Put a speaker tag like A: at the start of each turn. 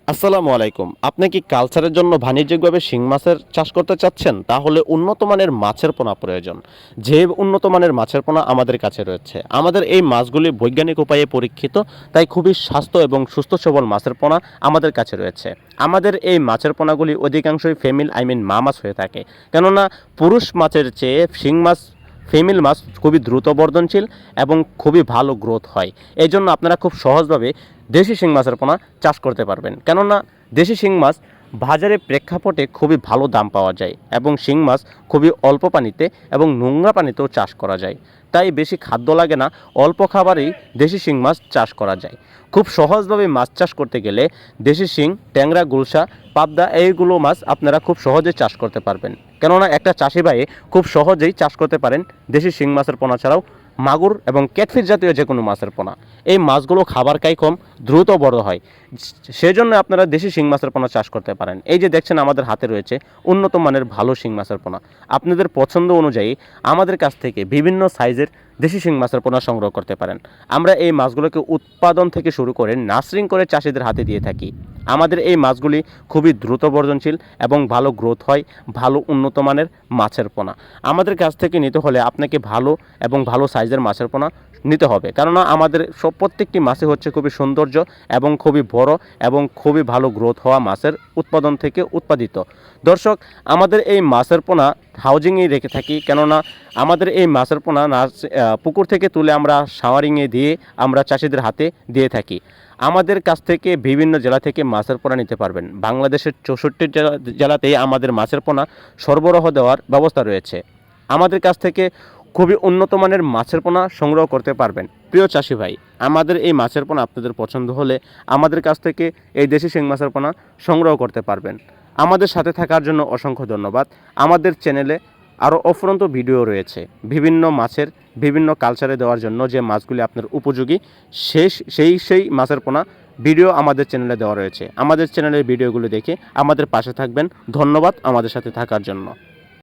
A: আসসালামু আলাইকুম। আপনি কি কালচারের জন্য বাণিজ্যিকভাবে শিং মাছের চাষ করতে চাচ্ছেন? তাহলে উন্নত মানের মাছের পোনা প্রয়োজন। যে উন্নত মানের মাছের পোনা আমাদের কাছে রয়েছে। আমাদের এই মাছগুলি বৈজ্ঞানিক উপায়ে পরীক্ষিত, তাই খুবই স্বাস্থ্য এবং সুস্থ সবল মাছের পোনা আমাদের কাছে রয়েছে। আমাদের এই মাছের পোনাগুলি অধিকাংশই ফিমেল মা মাছ হয়ে থাকে। কেননা পুরুষ মাছের চেয়ে শিং মাছ ফিমেল মাছ খুবই দ্রুত বর্ধনশীল এবং খুবই ভালো গ্রোথ হয়। এই জন্য আপনারা খুব সহজভাবে দেশি শিং মাছের পোনা চাষ করতে পারবেন। কেননা দেশি শিং মাছ বাজারে প্রেক্ষাপটে খুবই ভালো দাম পাওয়া যায় এবং শিং মাছ খুবই অল্প পানিতে এবং নোংরা পানিতেও চাষ করা যায়। তাই বেশি খাদ্য লাগে না, অল্প খাবারেই দেশি শিং মাছ চাষ করা যায়। খুব সহজভাবে মাছ চাষ করতে গেলে দেশি শিং, ট্যাংরা, গুলশা, পাবদা এইগুলো মাছ আপনারা খুব সহজে চাষ করতে পারবেন। কেননা একটা চাষি ভাই খুব সহজেই চাষ করতে পারেন দেশি শিং মাছের পোনা ছাড়াও মাগুর এবং ক্যাটফিশ জাতীয় যে কোনো মাছের পোনা। এই মাছগুলো খাবার খায় কম, দ্রুত বড় হয়। সেজন্য আপনারা দেশি শিং মাছের পোনা চাষ করতে পারেন। এই যে দেখছেন আমাদের হাতে রয়েছে উন্নত মানের ভালো শিং মাছের পোনা। আপনাদের পছন্দ অনুযায়ী আমাদের কাছ থেকে বিভিন্ন সাইজের দেশি শিং মাছের পোনা সংগ্রহ করতে পারেন। আমরা এই মাছগুলোকে উৎপাদন থেকে শুরু করে নার্সিং করে চাষিদের হাতে দিয়ে থাকি। আমাদের এই মাছগুলি খুবই দ্রুত বর্ধনশীল এবং ভালো গ্রোথ হয়, ভালো উন্নত মানের মাছের পোনা। আমাদের কাছ থেকে নিতে হলে আপনাকে ভালো এবং ভালো সাইজের মাছের পোনা নিতে হবে। কেননা আমাদের প্রত্যেকটি মাছই হচ্ছে খুবই সৌন্দর্য এবং খুবই বড় এবং খুবই ভালো গ্রোথ হওয়া মাছের উৎপাদন থেকে উৎপাদিত। দর্শক, আমাদের এই মাছের পোনা হাউজিংয়ে রেখে থাকি। কেননা আমাদের এই মাছের পোনা পুকুর থেকে তুলে আমরা শাওয়ারিংয়ে দিয়ে আমরা চাষিদের হাতে দিয়ে থাকি। আমাদের কাছ থেকে বিভিন্ন জেলা থেকে মাছের পোনা নিতে পারবেন। বাংলাদেশের 64 জেলাতেই আমাদের মাছের পোনা সরবরাহ দেওয়ার ব্যবস্থা রয়েছে। আমাদের কাছ থেকে খুবই উন্নত মানের মাছের পোনা সংগ্রহ করতে পারবেন। প্রিয় চাষি ভাই, আমাদের এই মাছের পোনা আপনাদের পছন্দ হলে আমাদের কাছ থেকে এই দেশি শিং মাছের পোনা সংগ্রহ করতে পারবেন। আমাদের সাথে থাকার জন্য অসংখ্য ধন্যবাদ। আমাদের চ্যানেলে আরও অফুরন্ত ভিডিও রয়েছে বিভিন্ন মাছের বিভিন্ন কালচারে দেওয়ার জন্য, যে মাছগুলি আপনার উপযোগী সেই মাছের পোনা ভিডিও আমাদের চ্যানেলে দেওয়া রয়েছে। আমাদের চ্যানেলের ভিডিওগুলো দেখে আমাদের পাশে থাকবেন। ধন্যবাদ আমাদের সাথে থাকার জন্য।